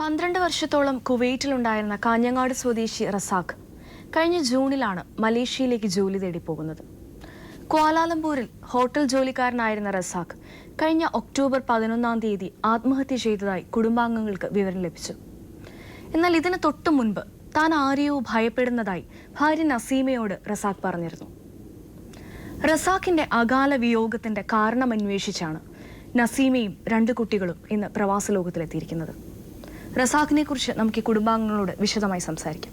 12 വർഷത്തോളം കുവൈറ്റിലുണ്ടായിരുന്ന കാഞ്ഞങ്ങാട് സ്വദേശി റസാഖ് കഴിഞ്ഞ ജൂണിലാണ് മലേഷ്യയിലേക്ക് ജോലി തേടി പോകുന്നത്. ക്വാലാലംപൂരിൽ ഹോട്ടൽ ജോലിക്കാരനായിരുന്ന റസാഖ് കഴിഞ്ഞ ഒക്ടോബർ 11-ാം തീയതി ആത്മഹത്യ ചെയ്തതായി കുടുംബാംഗങ്ങൾക്ക് വിവരം ലഭിച്ചു. എന്നാൽ ഇതിന് തൊട്ടു മുൻപ് താൻ ആരെയോ ഭയപ്പെടുന്നതായി ഭാര്യ നസീമയോട് റസാഖ് പറഞ്ഞിരുന്നു. റസാഖിന്റെ അകാല വിയോഗത്തിന്റെ കാരണമന്വേഷിച്ചാണ് നസീമയും 2 കുട്ടികളും ഇന്ന് പ്രവാസ ലോകത്തിലെത്തിയിരിക്കുന്നത്. റസാഖിനെ കുറിച്ച് നമുക്ക് ഈ കുടുംബാംഗങ്ങളോട് വിശദമായി സംസാരിക്കാം.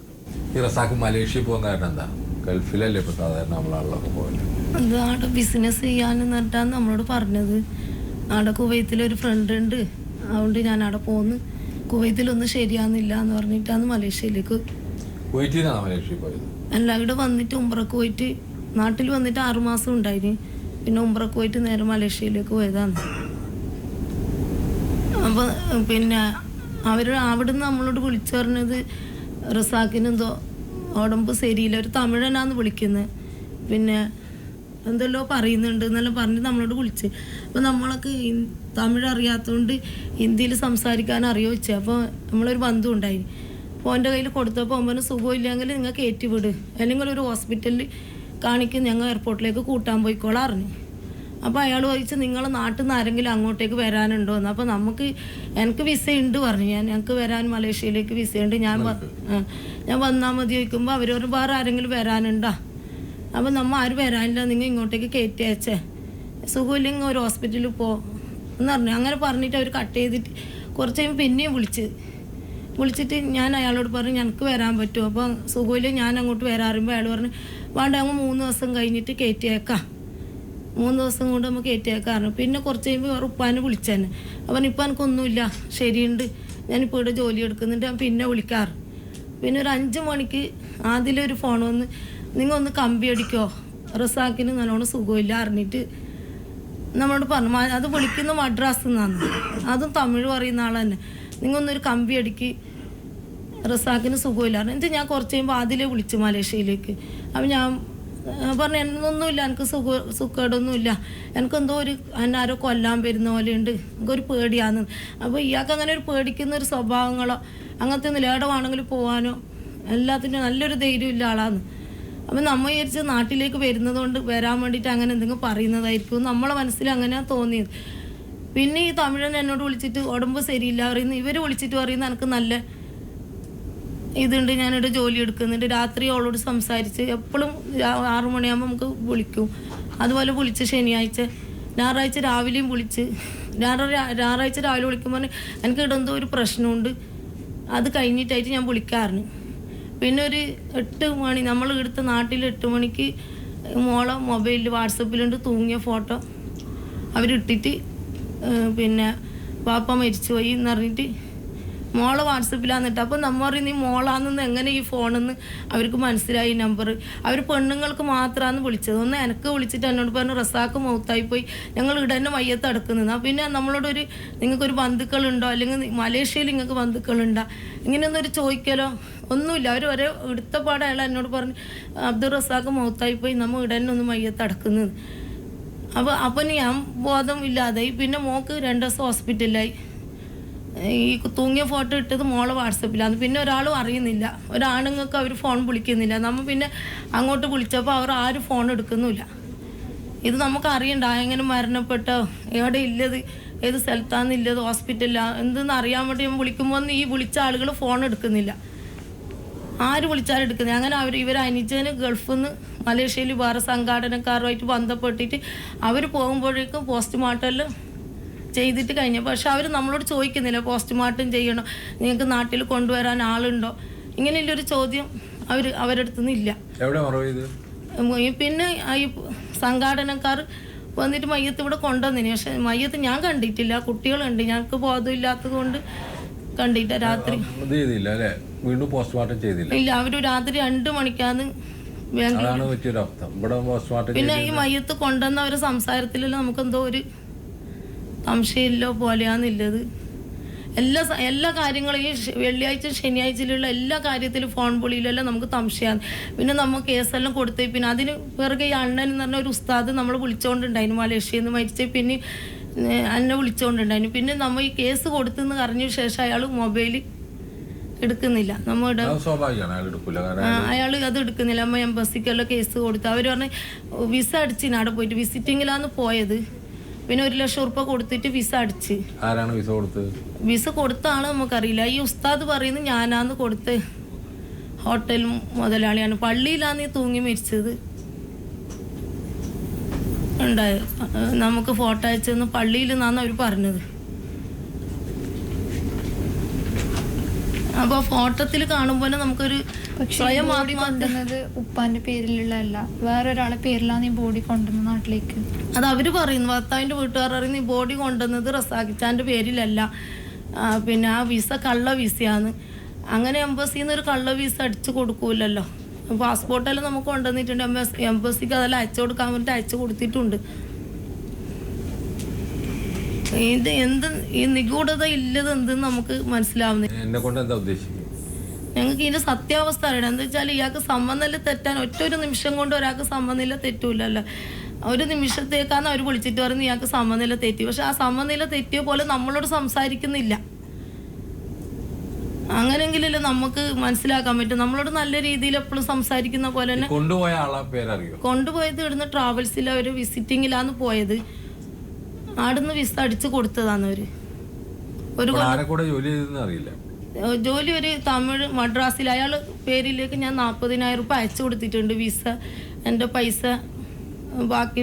ഈ റസാഖ് മലേഷ്യ പോകാൻ കാരണം എന്താ? ഗൾഫിലല്ലേ ഇപ്പൊ സാധാരണ നമ്മളാളിലൊക്കെ പോകല്ലേ? അത് അവിടെ ബിസിനസ് ചെയ്യാന്ന് പറഞ്ഞിട്ടാണ് നമ്മളോട് പറഞ്ഞത്. അവിടെ കുവൈത്തിലൊരു ഫ്രണ്ട് ഉണ്ട്, അതുകൊണ്ട് ഞാൻ അവിടെ പോന്ന്. കുവൈത്തിലൊന്നും ശരിയാകുന്നില്ല എന്ന് പറഞ്ഞിട്ടാണ് മലേഷ്യയിലേക്ക്. കുവൈറ്റിന്നാണ് മലേഷ്യ പോയത്? അല്ല, ഇവിടെ വന്നിട്ട് ഉംറക്ക് പോയിട്ട് നാട്ടിൽ വന്നിട്ട് 6 മാസം ഉണ്ടായിന്. പിന്നെ ഉംറക്ക് പോയിട്ട് നേരെ മലേഷ്യയിലേക്ക് പോയതാണ്. അപ്പോൾ പിന്നെ അവിടുന്ന് നമ്മളോട് വിളിച്ചു പറഞ്ഞത് റസാഖിനെന്തോ ഉടമ്പ് ശരിയില്ല, ഒരു തമിഴനാന്ന് വിളിക്കുന്നത്, പിന്നെ എന്തെല്ലോ പറയുന്നുണ്ട് എന്നെല്ലാം പറഞ്ഞ് നമ്മളോട് വിളിച്ച്. അപ്പോൾ നമ്മളൊക്കെ തമിഴ് അറിയാത്തതുകൊണ്ട് ഹിന്ദിയിൽ സംസാരിക്കാൻ അറിയോ വെച്ചത്. അപ്പോൾ നമ്മളൊരു ബന്ധു ഉണ്ടായി. അപ്പോൾ എൻ്റെ കയ്യിൽ കൊടുത്തപ്പോൾ അവന് സുഖമില്ലെങ്കിൽ നിങ്ങൾ കയറ്റി വിട്, അല്ലെങ്കിൽ ഒരു ഹോസ്പിറ്റലിൽ കാണിക്കും, ഞങ്ങൾ എയർപോർട്ടിലേക്ക് കൂട്ടാൻ പോയിക്കോളാം അറിഞ്ഞു. അപ്പോൾ അയാൾ ചോദിച്ചു നിങ്ങളെ നാട്ടിൽ നിന്ന് ആരെങ്കിലും അങ്ങോട്ടേക്ക് വരാനുണ്ടോ എന്ന്. അപ്പോൾ എനിക്ക് വിസ ഉണ്ട് പറഞ്ഞു. ഞങ്ങൾക്ക് വരാൻ മലേഷ്യയിലേക്ക് വിസ ഉണ്ട്, ഞാൻ വന്നാൽ മതി ചോദിക്കുമ്പോൾ അവർ വേറെ ആരെങ്കിലും വരാനുണ്ടോ? അപ്പോൾ ആരും വരാനില്ല, നിങ്ങൾ ഇങ്ങോട്ടേക്ക് കയറ്റി അയച്ചേ, സുഖമില്ലെങ്കിൽ ഒരു ഹോസ്പിറ്റലിൽ എന്ന് പറഞ്ഞു. അങ്ങനെ പറഞ്ഞിട്ട് അവർ കട്ട് ചെയ്തിട്ട് കുറച്ച് കഴിയുമ്പോൾ പിന്നെയും വിളിച്ചിട്ട് ഞാൻ അയാളോട് പറഞ്ഞു ഞങ്ങൾക്ക് വരാൻ പറ്റുമോ? അപ്പോൾ സുഖമില്ലെങ്കിൽ ഞാൻ അങ്ങോട്ട് വരാറുമ്പോൾ അയാൾ പറഞ്ഞു വേണ്ട, അങ്ങ് 3 ദിവസം കഴിഞ്ഞിട്ട് കയറ്റിയേക്കാം, 3 ദിവസം കൊണ്ട് നമുക്ക് കയറ്റിയേക്കാറുണ്ട്. പിന്നെ കുറച്ച് കഴിയുമ്പോൾ ഉപ്പാനെ വിളിച്ചേനെ. അവൻ ഇപ്പം എനിക്കൊന്നുമില്ല, ശരിയുണ്ട്, ഞാനിപ്പോൾ ഇവിടെ ജോലി എടുക്കുന്നുണ്ട്, ഞാൻ പിന്നെ വിളിക്കാറ്. പിന്നെ ഒരു 5 മണിക്ക് ആദ്യമൊരു ഫോൺ വന്ന് നിങ്ങൾ ഒന്ന് കമ്പി അടിക്കോ, റസാഖിന് നല്ലോണം സുഖമില്ല അറിഞ്ഞിട്ട് നമ്മളോട് പറഞ്ഞു. അത് വിളിക്കുന്ന മദ്രാസിൽ നിന്നാണ്, അതും തമിഴ് പറയുന്ന ആൾ തന്നെ. നിങ്ങളൊന്നൊരു കമ്പി അടിക്ക്, റസാഖിന് സുഖമില്ല എന്നിട്ട് ഞാൻ കുറച്ച് കഴിയുമ്പോൾ ആദ്യമേ വിളിച്ചു മലേഷ്യയിലേക്ക്. അപ്പം ഞാൻ പറഞ്ഞു എന്നൊന്നുമില്ല, എനിക്ക് സുഖേടൊന്നുമില്ല, എനിക്കെന്തോ എന്നാരോ കൊല്ലാൻ വരുന്ന പോലെയുണ്ട്, എനിക്കൊരു പേടിയാന്ന്. അപ്പോൾ ഇയാൾക്ക് അങ്ങനെ ഒരു പേടിക്കുന്ന ഒരു സ്വഭാവങ്ങളോ അങ്ങനത്തെ ഒന്നും ലേടമാണെങ്കിലും പോകാനോ എല്ലാത്തിനും നല്ലൊരു ധൈര്യമില്ല ആളാന്ന്. അപ്പം നമ്മൾ വിചാരിച്ച് നാട്ടിലേക്ക് വരുന്നത് കൊണ്ട് വരാൻ വേണ്ടിയിട്ട് അങ്ങനെ എന്തെങ്കിലും പറയുന്നതായിരിക്കും, നമ്മളെ മനസ്സിൽ അങ്ങനെയാണ് തോന്നിയത്. പിന്നെ ഈ തമിഴൻ എന്നോട് വിളിച്ചിട്ട് ഉടമ്പ് ശരിയില്ല പറയുന്നു. ഇവർ വിളിച്ചിട്ട് പറയുന്നത് എനിക്ക് നല്ല ഇതുണ്ട്, ഞാനിവിടെ ജോലി എടുക്കുന്നുണ്ട്. രാത്രി അവളോട് സംസാരിച്ച് എപ്പോഴും 6 മണിയാകുമ്പോൾ നമുക്ക് വിളിക്കും. അതുപോലെ വിളിച്ച് ഞായറാഴ്ച രാവിലെയും വിളിച്ച് ഞായറാഴ്ച രാവിലെ വിളിക്കുമ്പോൾ എനിക്ക് ഇവിടെ എന്തോ ഒരു പ്രശ്നമുണ്ട്, അത് കഴിഞ്ഞിട്ടായിട്ട് ഞാൻ വിളിക്കാറുണ്ട്. പിന്നെ ഒരു 8 മണി നമ്മൾ ഇവിടുത്തെ നാട്ടിൽ 8 മണിക്ക് മോളെ മൊബൈലിൽ വാട്സപ്പിലുണ്ട് തൂങ്ങിയ ഫോട്ടോ അവരിട്ടിട്ട്, പിന്നെ പാപ്പ മരിച്ചു പോയി എന്ന് പറഞ്ഞിട്ട് മോളെ വാട്സപ്പിലാന്നിട്ട്. അപ്പോൾ നമ്മൾ പറയും നീ മോളാണെന്ന് എങ്ങനെ ഈ ഫോണെന്ന് അവർക്ക് മനസ്സിലായി നമ്പർ. അവർ പെണ്ണുങ്ങൾക്ക് മാത്രമാണ് വിളിച്ചത്. ഒന്ന് എനിക്ക് വിളിച്ചിട്ട് എന്നോട് പറഞ്ഞു റസാഖ് മൗത്തായിപ്പോയി, ഞങ്ങൾ ഇവിടെ തന്നെ മയ്യത്ത് അടക്കുന്നത്. പിന്നെ നമ്മളോടൊരു നിങ്ങൾക്കൊരു ബന്ധുക്കളുണ്ടോ, അല്ലെങ്കിൽ മലേഷ്യയിൽ നിങ്ങൾക്ക് ബന്ധുക്കളുണ്ടോ, ഇങ്ങനെയൊന്നൊരു ചോദിക്കലോ ഒന്നുമില്ല. അവർ ഒരേ എടുത്ത പാടെ അയാൾ എന്നോട് പറഞ്ഞു അബ്ദുൾ റസാഖ് മൗത്തായിപ്പോയി, നമ്മൾ ഇവിടെ തന്നെ ഒന്ന് മയ്യത്ത് അടക്കുന്നത്. അപ്പോൾ ഞാൻ ബോധം ഇല്ലാതായി. പിന്നെ മോൾക്ക് 2 ദിവസം ഹോസ്പിറ്റലിലായി. ഈ തൂങ്ങിയ ഫോട്ടോ ഇട്ടത് മോളെ വാട്സപ്പിലാണ്. പിന്നെ ഒരാളും അറിയുന്നില്ല, ഒരാണുങ്ങൾക്ക് അവർ ഫോൺ വിളിക്കുന്നില്ല. നമ്മൾ പിന്നെ അങ്ങോട്ട് വിളിച്ചപ്പോൾ അവർ ആരും ഫോൺ എടുക്കുന്നില്ല. ഇത് നമുക്ക് അറിയണ്ട എങ്ങനെ മരണപ്പെട്ടോ, എവിടെ ഇല്ലത്, ഏത് സ്ഥലത്താണെന്നില്ലത്, ഹോസ്പിറ്റലിലാണ് എന്തെന്ന് അറിയാൻ വേണ്ടി നമ്മൾ വിളിക്കുമ്പോൾ ഈ വിളിച്ച ആളുകൾ ഫോൺ എടുക്കുന്നില്ല, ആര് വിളിച്ചാലും എടുക്കുന്നത്. അങ്ങനെ ഇവർ അനുജന് ഗൾഫിൽ നിന്ന് മലേഷ്യയിൽ വേറെ സംഘാടനക്കാരുമായിട്ട് ബന്ധപ്പെട്ടിട്ട് അവർ പോകുമ്പോഴേക്കും പോസ്റ്റ്മോർട്ടമെല്ലാം ചെയ്തിട്ട് കഴിഞ്ഞു. പക്ഷെ അവർ നമ്മളോട് ചോദിക്കുന്നില്ല പോസ്റ്റ്മോർട്ടം ചെയ്യണോ, നിങ്ങൾക്ക് നാട്ടിൽ കൊണ്ടുവരാൻ ആളുണ്ടോ, ഇങ്ങനെയുള്ളൊരു ചോദ്യം അവരടുത്തുനിന്ന് ഇല്ല. പിന്നെ ഈ സംഘാടനക്കാർ വന്നിട്ട് മയ്യത്ത് ഇവിടെ കൊണ്ടുവന്നിന്. പക്ഷെ മയ്യത്ത് ഞാൻ കണ്ടിട്ടില്ല, കുട്ടികളുണ്ട്, ഞങ്ങൾക്ക് ബോധമില്ലാത്തത് കൊണ്ട് കണ്ടില്ല. രാത്രി ഇല്ല, അവർ രാത്രി 2 മണിക്കാണ് പിന്നെ ഈ മയ്യത്ത് കൊണ്ടുവന്നവരെ സംസാരത്തിലെല്ലാം നമുക്കെന്തോ ഒരു സംശയമില്ലോ പോലെയാന്നുള്ളത്. എല്ലാ കാര്യങ്ങളും ഈ വെള്ളിയാഴ്ച ശനിയാഴ്ചയിലുള്ള എല്ലാ കാര്യത്തിലും ഫോൺ വിളിയിലെല്ലാം നമുക്ക് സംശയമാണ്. പിന്നെ നമ്മൾ കേസെല്ലാം കൊടുത്തേ പിന്നെ അതിന് പിറകെ ഈ അണ്ണൻ എന്ന് പറഞ്ഞ ഒരു ഉസ്താദ് നമ്മൾ വിളിച്ചുകൊണ്ടുണ്ടായിരുന്നു മലേഷ്യയിൽ നിന്ന് മരിച്ചേ. പിന്നെ എന്നെ വിളിച്ചുകൊണ്ടുണ്ടായിരുന്നു. പിന്നെ നമ്മൾ ഈ കേസ് കൊടുത്തെന്ന് അറിഞ്ഞ ശേഷം അയാൾ മൊബൈൽ എടുക്കുന്നില്ല. നമ്മുടെ സ്വാഭാവികമാണ് അയാൾ എടുക്കില്ല. കാരണം അയാൾ അത് എടുക്കുന്നില്ല. അമ്മ എംബസിക്കെല്ലാം കേസ് കൊടുത്തു. അവർ പറഞ്ഞ് വിസ അടിച്ചിന് അവിടെ പോയിട്ട് വിസിറ്റിങ്ങിലാണ് പോയത്. പിന്നെ 1 ലക്ഷം ഉറുപ്പ കൊടുത്തിട്ട് വിസ അടിച്ച്. ആരാണ് വിസ കൊടുത്തത്? വിസ കൊടുത്താണ് നമുക്കറിയില്ല. ഈ ഉസ്താദ് പറയുന്നത് ഞാനാന്ന് കൊടുത്ത് ഹോട്ടൽ മുതലാളിയാണ്. പള്ളിയിലാണ് തൂങ്ങി മരിച്ചത് ഉണ്ടായത്. നമുക്ക് ഫോട്ടോ അയച്ചെന്ന് പള്ളിയിൽ നിന്നാണ് അവർ പറഞ്ഞത്. അപ്പോൾ ഫോട്ടോത്തിൽ കാണുമ്പോൾ നമുക്കൊരു സ്വയം ബോഡി കൊണ്ടുവന്നത് ഉപ്പാന്റെ പേരിലുള്ളതല്ല, വേറൊരാളെ പേരിലാണ് ഈ ബോഡി കൊണ്ടുവന്നത് നാട്ടിലേക്ക്. അത് അവര് പറയുന്നു, ഭർത്താവിന്റെ വീട്ടുകാർ പറയുന്നു ഈ ബോഡി കൊണ്ടുവന്നത് റസാഖിച്ചാന്റെ പേരിലല്ല, പിന്നെ ആ വിസ കള്ള വിസയാണ്. അങ്ങനെ എംബസിയിൽ നിന്ന് ഒരു കള്ള വിസ അടിച്ചു കൊടുക്കൂലല്ലോ. പാസ്പോർട്ടെല്ലാം നമുക്ക് കൊണ്ടുവന്നിട്ടുണ്ട്. എംബസിക്ക് അതെല്ലാം അയച്ചു കൊടുക്കാൻ വേണ്ടിയിട്ട് അയച്ചു കൊടുത്തിട്ടുണ്ട്. ഇത് എന്ത് ഈ നിഗൂഢത ഇല്ലത് എന്തെന്ന് നമുക്ക് മനസ്സിലാവുന്നില്ല. എന്നെ കൊണ്ട് എന്താ ഉദ്ദേശിക്കുന്നത്? ഞങ്ങൾക്ക് ഇതിന്റെ സത്യാവസ്ഥ അറിയണം. എന്താ വെച്ചാൽ ഇയാൾക്ക് സമ്മതനില തെറ്റാൻ ഒരു നിമിഷം കൊണ്ട് ഒരാൾക്ക് സമ്മതനില തെറ്റൂലല്ലോ. ഒരു നിമിഷത്തേക്കാണ് അവർ വിളിച്ചിട്ട് പറയുന്നത് ഇയാൾക്ക് സമനില തെറ്റി. പക്ഷെ ആ സമനില തെറ്റിയ പോലെ നമ്മളോട് സംസാരിക്കുന്നില്ല. അങ്ങനെയെങ്കിലല്ലേ നമുക്ക് മനസ്സിലാക്കാൻ പറ്റും. നമ്മളോട് നല്ല രീതിയിൽ എപ്പോഴും സംസാരിക്കുന്ന പോലെ തന്നെ. കൊണ്ടുപോയ ആളെ പേരറിയോ? കൊണ്ടുപോയത് ഇവിടുന്ന് ട്രാവൽസിൽ ഒരു വിസിറ്റിങ്ങിലാണ് പോയത്. ആടുന്ന് വിസ അടിച്ചു കൊടുത്തതാണ് അവര്. ഒരു ജോലി ഒരു തമിഴ് മദ്രാസിൽ അയാൾ പേരിലേക്ക് ഞാൻ 40,000 രൂപ അയച്ചു കൊടുത്തിട്ടുണ്ട്. വിസ എൻ്റെ പൈസ ബാക്കി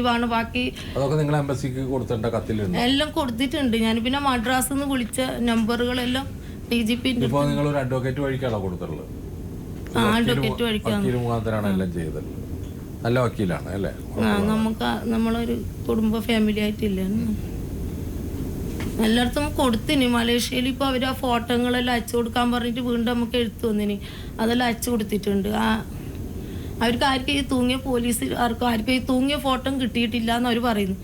എല്ലാം കൊടുത്തിട്ടുണ്ട് ഞാൻ. പിന്നെ മദ്രാസിൽ നിന്ന് വിളിച്ച നമ്പറുകളെല്ലാം DGP അഡ്വക്കേറ്റ് വഴിക്കാണോ കൊടുത്തുള്ളത്? അഡ്വക്കേറ്റ് വഴിക്കാണ്. നല്ല വക്കീലാണ് അല്ലേ? നമുക്ക് നമ്മളൊരു കുടുംബ ഫാമിലി ആയിട്ടില്ല. എല്ലായിടത്തും കൊടുത്തിന്. മലേഷ്യയിൽ ഇപ്പോൾ അവർ ആ ഫോട്ടോകളെല്ലാം അയച്ചു കൊടുക്കാൻ പറഞ്ഞിട്ട് വീണ്ടും നമുക്ക് എഴുത്തു വന്നിന്. അതെല്ലാം അയച്ചു കൊടുത്തിട്ടുണ്ട്. അവർക്ക് ആർക്കും ഈ തൂങ്ങിയ ആർക്കും ഈ തൂങ്ങിയ ഫോട്ടോ കിട്ടിയിട്ടില്ല എന്ന് അവർ പറയുന്നു.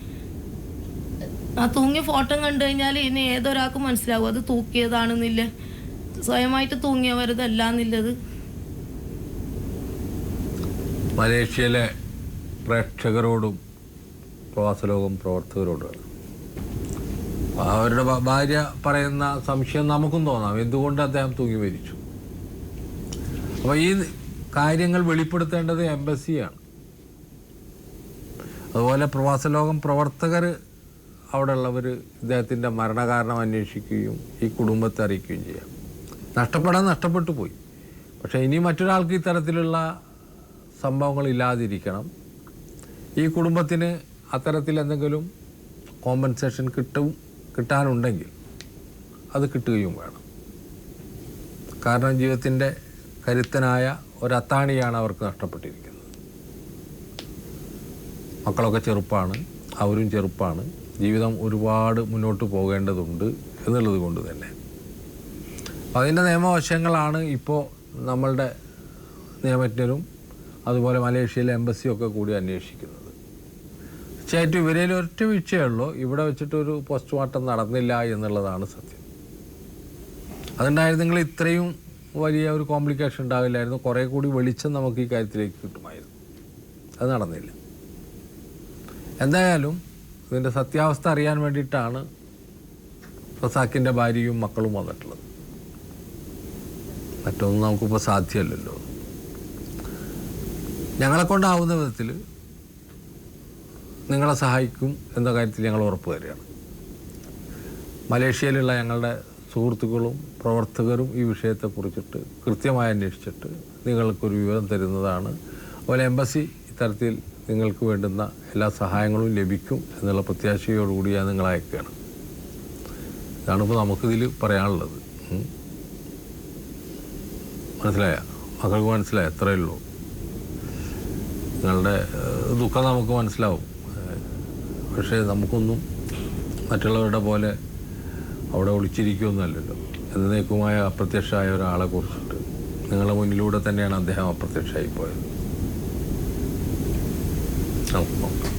ആ തൂങ്ങിയ ഫോട്ടോ കണ്ടു കഴിഞ്ഞാൽ ഇനി ഏതൊരാൾക്കും മനസ്സിലാവും അത് തൂക്കിയതാണെന്നില്ല, സ്വയമായിട്ട് തൂങ്ങിയവരതല്ല എന്നുള്ളത്. മലേഷ്യയിലെ പ്രേക്ഷകരോടും പ്രവാസലോകം പ്രവർത്തകരോടും അവരുടെ ഭാര്യ പറയുന്ന സംശയം നമുക്കും തോന്നാം, എന്തുകൊണ്ട് അദ്ദേഹം തൂങ്ങി മരിച്ചു. അപ്പോൾ ഈ കാര്യങ്ങൾ വെളിപ്പെടുത്തേണ്ടത് എംബസിയാണ്. അതുപോലെ പ്രവാസലോകം പ്രവർത്തകർ അവിടെ ഉള്ളവർ ഇദ്ദേഹത്തിൻ്റെ മരണകാരണം അന്വേഷിക്കുകയും ഈ കുടുംബത്തെ അറിയിക്കുകയും ചെയ്യാം. നഷ്ടപ്പെട്ടു പോയി. പക്ഷേ ഇനി മറ്റൊരാൾക്ക് ഇത്തരത്തിലുള്ള സംഭവങ്ങൾ ഇല്ലാതിരിക്കണം. ഈ കുടുംബത്തിന് അത്തരത്തിൽ എന്തെങ്കിലും കോമ്പൻസേഷൻ കിട്ടാനുണ്ടെങ്കിൽ അത് കിട്ടുകയും വേണം. കാരണം ജീവിതത്തിൻ്റെ കരുത്തനായ ഒരത്താണിയാണ് അവർക്ക് നഷ്ടപ്പെട്ടിരിക്കുന്നത്. മക്കളൊക്കെ ചെറുപ്പമാണ്, അവരും ചെറുപ്പമാണ്. ജീവിതം ഒരുപാട് മുന്നോട്ട് പോകേണ്ടതുണ്ട് എന്നുള്ളത് കൊണ്ട് തന്നെ അതിൻ്റെ നിയമവശങ്ങളാണ് ഇപ്പോൾ നമ്മളുടെ നിയമജ്ഞരും അതുപോലെ മലേഷ്യയിലെ എംബസിയൊക്കെ കൂടി അന്വേഷിക്കുന്നത്. തീർച്ചയായിട്ടും ഇവരേൽ ഒറ്റ വീഴ്ചയുള്ളൂ, ഇവിടെ വെച്ചിട്ടൊരു പോസ്റ്റ്മോർട്ടം നടന്നില്ല എന്നുള്ളതാണ് സത്യം. അതുണ്ടായിരുന്നെങ്കിൽ ഇത്രയും വലിയ ഒരു കോംപ്ലിക്കേഷൻ ഉണ്ടാവില്ലായിരുന്നു. കുറേ കൂടി വെളിച്ചം നമുക്ക് ഈ കാര്യത്തിലേക്ക് കിട്ടുമായിരുന്നു. അത് നടന്നില്ല. എന്തായാലും ഇതിൻ്റെ സത്യാവസ്ഥ അറിയാൻ വേണ്ടിയിട്ടാണ് റസാഖിൻ്റെ ഭാര്യയും മക്കളും വന്നിട്ടുള്ളത്. മറ്റൊന്നും നമുക്കിപ്പോൾ സാധ്യമല്ലല്ലോ. ഞങ്ങളെക്കൊണ്ടാവുന്ന വിധത്തിൽ നിങ്ങളെ സഹായിക്കും എന്ന കാര്യത്തിൽ ഞങ്ങൾ ഉറപ്പ് തരികയാണ്. മലേഷ്യയിലുള്ള ഞങ്ങളുടെ സുഹൃത്തുക്കളും പ്രവർത്തകരും ഈ വിഷയത്തെക്കുറിച്ചിട്ട് കൃത്യമായി അന്വേഷിച്ചിട്ട് നിങ്ങൾക്കൊരു വിവരം തരുന്നതാണ്. അതുപോലെ എംബസി ഇത്തരത്തിൽ നിങ്ങൾക്ക് വേണ്ടുന്ന എല്ലാ സഹായങ്ങളും ലഭിക്കും എന്നുള്ള പ്രത്യാശയോടുകൂടി ഞാൻ നിങ്ങളെ അയക്കുകയാണ്. ഇതാണിപ്പോൾ നമുക്കിതിൽ പറയാനുള്ളത്. മനസ്സിലായ? മക്കൾക്ക് മനസ്സിലായ? എത്രയേ ഉള്ളൂ. നിങ്ങളുടെ ദുഃഖം നമുക്ക് മനസ്സിലാവും. പക്ഷേ നമുക്കൊന്നും മറ്റുള്ളവരുടെ പോലെ അവിടെ ഒളിച്ചിരിക്കുകയൊന്നുമല്ലല്ലോ. എന്നേക്കുമായ അപ്രത്യക്ഷമായ ഒരാളെ കുറിച്ചിട്ട് നിങ്ങളുടെ മുന്നിലൂടെ തന്നെയാണ് അദ്ദേഹം അപ്രത്യക്ഷമായി പോയത്. നമുക്ക് നോക്കാം.